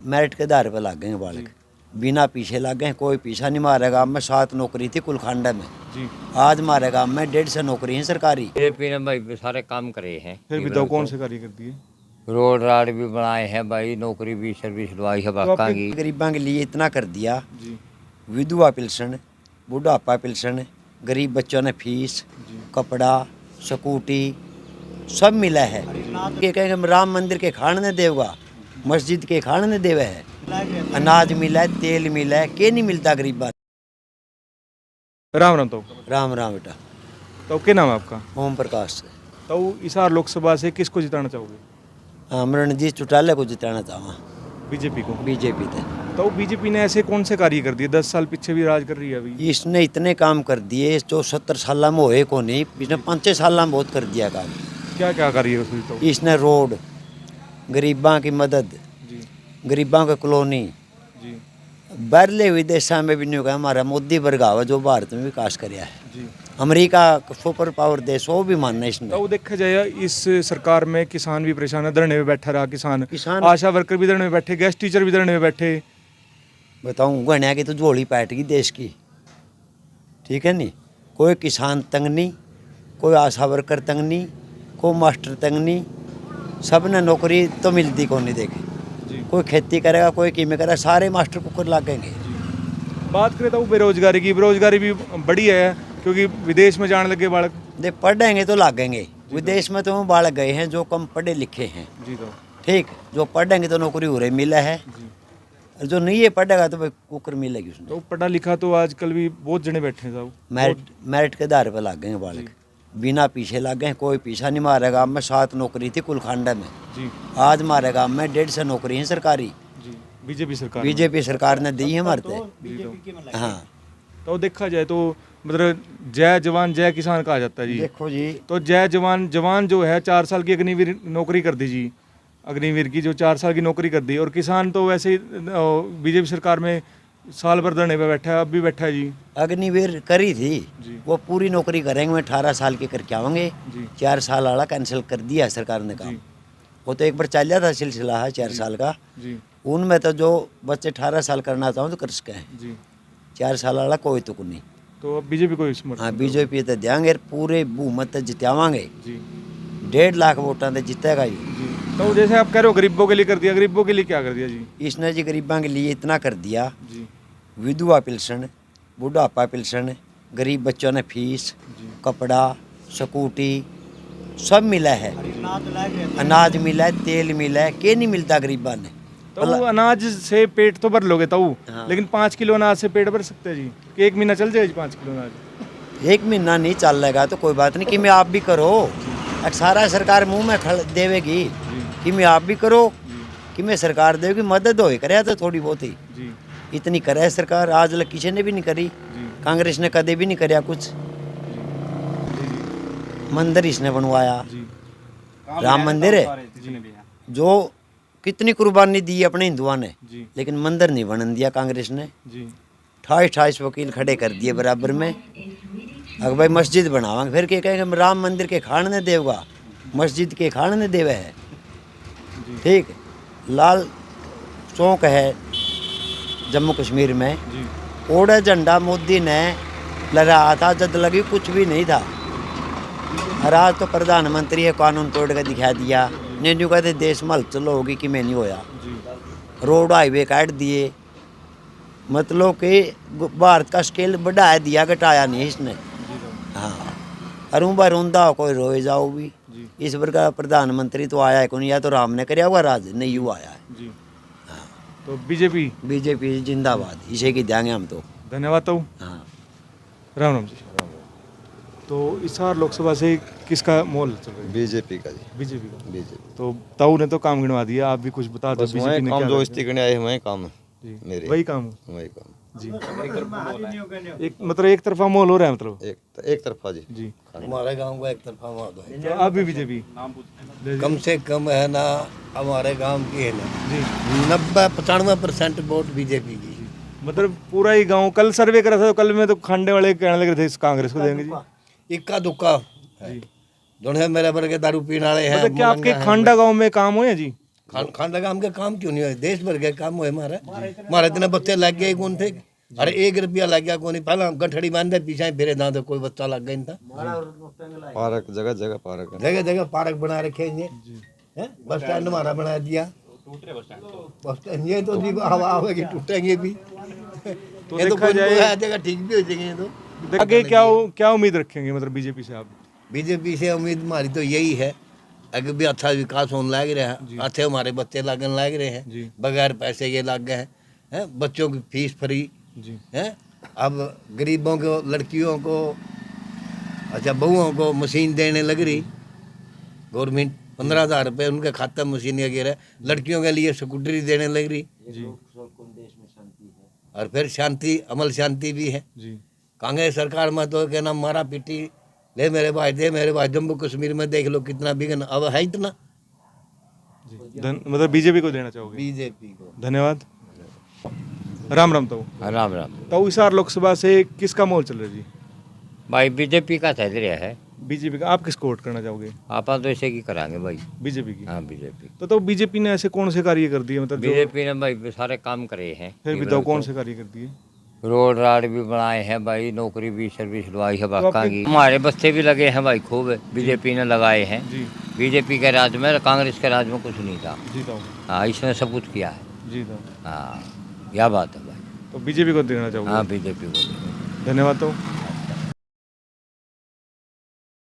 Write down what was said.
Merit के आधार पर लग गए हैं बालक, बिना पीछे लग गए। कोई पीछा नहीं। हमारे गाँव में 7 नौकरी थी कुलखंड में जी। आज हमारे गाँव में 150 नौकरी है सरकारी। बीजेपी ने भाई सारे काम करे हैं। फिर बताओ कौन से कार्य करती है? रोड राड भी बनाए हैं भाई, नौकरी भी सर्विस दवाई है तो बाका आपने- की। गरीबां के लिए इतना कर दिया, जी विधवा पेंशन, बुढ़ापा पेंशन, गरीब बच्चों ने फीस, कपड़ा, स्कूटी सब मिला है। ये कहेंगे राम मंदिर के खाने ने देगा, मस्जिद के खाने ने देवे है, अनाज मिला है, तेल मिला है, के नहीं मिलता गरीबा। राम राम। तो राम राम बेटा। क्या नाम है आपका? ओम प्रकाश। तो हिसार लोकसभा से किसको जिताना चाहोगे? हम रणजीत चौटाला को जिताना चाहवा, बीजेपी को। बीजेपी थे। तो बीजेपी ने ऐसे कौन से कार्य कर दिए? 10 साल पीछे भी राज कर रही है अभी। इसने इतने काम कर दिए जो 70 साल में होए को नहीं, इसने 5 साल में बहुत कर दिया काम। क्या क्या कार्य है उसमें? तो इसने रोड, गरीबां की मदद, जी गरीबां की कॉलोनी, जी बाहरले विदेशों में भी नहीं होगा। हमारा मोदी वर्गावा जो भारत में विकास कराया है, जी। अमेरिका सुपर पावर देश वो भी मानना इसने। तो देखा जाए इस सरकार में किसान भी परेशान है, धरने में बैठा रहा किसान, आशा वर्कर भी धरने में बैठे, गेस्ट टीचर भी धरने में बैठे। बताऊँ गणिया की तो झोली पैट गई देश की, ठीक है नहीं। कोई किसान तंग नहीं, कोई आशा वर्कर तंग नहीं, कोई मास्टर तंग नहीं, सब ने नौकरी तो मिलती को नहीं देखे। जी। कोई खेती करेगा, कोई कीमे करेगा, सारे मास्टर कुकर लागेंगे। बात करें तो बेरोजगारी की, बेरोजगारी भी बड़ी है क्योंकि विदेश में जाने लगे बालक। देख पढ़ेंगे तो लागेंगे। विदेश में तो बालक गए हैं जो कम पढ़े लिखे हैं, जी। तो ठीक। जो पढ़ेंगे तो नौकरी हो रही मिला है, और जो नहीं है पढ़ेगा तो भाई कुकर मिलेगी उसमें। तो पढ़ा लिखा तो आजकल भी बहुत जने बैठे हैं साहब। मेरिट के आधार पर लग गए हैं बालक, बिना पीछे लग गए। कोई पीछा नहीं। हमारे गाँव में 7 नौकरी थी कुलखंड में जी आज हमारे गाँव में 150 नौकरी है सरकारी। जी। बीजेपी सरकार। बीजेपी सरकार ने दी है हमारे तो हाँ। तो देखा जाए तो मतलब जय जवान जय किसान कहा जाता है जी। देखो जी, तो जय जवान जवान जो है 4 साल की अग्निवीर नौकरी कर दी जी, अग्निवीर की जो 4 साल की नौकरी कर दी। और किसान तो वैसे ही बीजेपी सरकार में साल भर धरने पे बैठा है, अब भी बैठा है जी। अग्निवीर करी थी, जी। वो पूरी नौकरी करेंगे। मैं 18 साल के करके आवेंगे। जी 4 साल वाला कैंसिल कर दिया है सरकार ने काम। जी वो तो एक बार चल जाता सिलसिला है 4 साल का। जी उनमें तो जो बच्चे 18 साल करना चाहो तो कर सके हैं। जी। 4 साल वाला कोई तुक नहीं। तो अब बीजेपी को समर्थन। हाँ, बीजेपी तो देंगे, पूरे बहुमत जितावांगे। जी 1.5 लाख वोटां से जीतेगा ये। जी। तो जैसे आप कह रहे हो गरीबों के लिए कर दिया, गरीबों के लिए क्या कर दिया जी? इसने जी गरीबां के लिए इतना कर दिया, जी विधवा पेंशन, बुढ़ापा पेंशन, गरीब बच्चों ने फीस, कपड़ा, स्कूटी सब मिला है, अनाज मिला है, तेल मिला है, के नहीं मिलता गरीबा ने। तो वो अनाज से पेट तो भर लोगे तो हाँ। लेकिन 5 किलो अनाज से पेट भर सकते हैं जी? कि 1 महीना चल जाएगा जी 5 किलो अनाज? 1 महीना नहीं चल लेगा तो कोई बात नहीं। कि मैं आप भी करो, सारा सरकार मुंह में देवेगी कि मैं आप भी करो, कि मैं सरकार देगी मदद हो करे तो थोड़ी बहुत ही जी इतनी करे सरकार। आज तक किसी ने भी नहीं करी, जी कांग्रेस ने कदे भी नहीं कराया कुछ। मंदिर इसने बनवाया, जी राम मंदिर है जो कितनी कुर्बानी दी अपने हिंदुओं ने, जी लेकिन मंदिर नहीं बनन दिया कांग्रेस ने। जी 28 वकील खड़े कर दिए बराबर में। अगर भाई मस्जिद बनावांगे, फिर क्या कहेंगे राम मंदिर के खाने ने देगा, मस्जिद के खाने ने देवे है, ठीक। लाल चौक है जम्मू कश्मीर में, जी ओड़ा झंडा मोदी ने लहराया था जब लगी कुछ भी नहीं था। और आज तो प्रधानमंत्री है कानून तोड़ कर दिखा दिया। नहीं कहते देश में हलचल होगी कि मैं नहीं होया। जी रोड हाईवे काट दिए, मतलब कि भारत का स्केल बढ़ाया दिया, घटाया नहीं इसने। हाँ, अरुबा रोंदा हो कोई रोए जाओ भी। जी इस प्रकार प्रधानमंत्री तो आया है कौन, या तो राम ने कराया हुआ राज, नहीं हुआ आया है। जी। तो बीजेपी बीजेपी जिंदाबाद, इसे की देंगे हम तो। धन्यवाद। तो हाँ, राम राम जी। तो हिसार लोकसभा से किसका मोल चल रहा है? बीजेपी का जी। बीजेपी का। बीजेपी तो ताऊ ने तो काम गिनवा दिया, आप भी कुछ बता दो बस बीजेपी वही ने काम क्या जो किया? इस्तीकने आए वही काम जी मेरे वही काम वही काम जी। एक मतलब एक तरफा मोल हो रहा है मतलब एक तरफा जी। जी। हमारे गांव का एक तरफा मत है, तो आप भी बीजेपी? कम से कम है ना हमारे गांव की है ना जी 90-95% वोट बीजेपी की। मतलब पूरा ही गांव कल सर्वे करा था, तो कल में तो खांडे वाले कहने लग रहे थे इस कांग्रेस को देंगे जी। इक्का दुक्का है। जी। दोनों मेरे वर्गे दारू पीने वाले हैं। मतलब क्या आपके खांडा गांव में काम हुए हैं जी? खान लगा हमके काम क्यों नहीं हुए, देश भर के काम हुए हमारे इतने बच्चे लग गए कौन थे, अरे 1 रुपया लग गया कौन, पहले हम गठड़ी बांधे पीछे फिरे ना तो कोई बच्चा लग गया था। पार्क जगह जगह पार्क है। जगह जगह पार्क बना रखे हैं, बस स्टैंड हमारा बना दिया, बस स्टैंड ये तो जी हवा आवेगी टूटेंगे भी, तो ये तो देखा कोई जाए जगह ठीक भी हो जाएंगे। तो आगे क्या उम्मीद रखेंगे मतलब बीजेपी से आप? बीजेपी से उम्मीद हमारी तो यही है, अगर भी अच्छा विकास होने लग रहा है, अच्छे हमारे बच्चे लगने लग रहे हैं, जी। बगैर पैसे ये लग गए हैं, बच्चों की फीस फ्री जी है। अब गरीबों को, लड़कियों को, अच्छा बहुओं को मशीन देने लग रही गवर्नमेंट, 15,000 रुपये उनके खाते में मशीन वगैरह, लड़कियों के लिए स्कूटरी देने लग रही, जी और फिर शांति, अमल शांति भी है। जी कांग्रेस सरकार में तो कहना मारा पीटी, ले मेरे भाई दे मेरे भाई, जम्मू कश्मीर में देख लो कितना बिगन, अब है इतना जी मतलब बीजेपी को देना चाहोगे? बीजेपी को। धन्यवाद। राम राम। तो राम राम हिसार लोकसभा से किसका माहौल चल रहा है जी? भाई बीजेपी का चल रहा है। बीजेपी का। आप किसको वोट करना चाहोगे? आप तो ऐसे की करांगे भाई। बीजेपी की। हाँ बीजेपी। तो बीजेपी ने ऐसे कौन से कार्य कर दिए मतलब बीजेपी ने भाई सारे काम करे हैं। फिर भी तो कौन से कार्य कर दिए? रोड राड भी बनाए हैं भाई, नौकरी भी सर्विस लवाई है बाका आपके- की, हमारे बच्चे भी लगे हैं भाई खूब, बीजेपी ने लगाए हैं। जी बीजेपी के राज में, कांग्रेस के राज में कुछ नहीं था। जीता हूँ। हाँ इसने सब कुछ किया है। जीता हूँ। हाँ यह बात है भाई। तो बीजेपी को देना चाहोगे? हाँ बीजेपी को। धन्यवाद। तो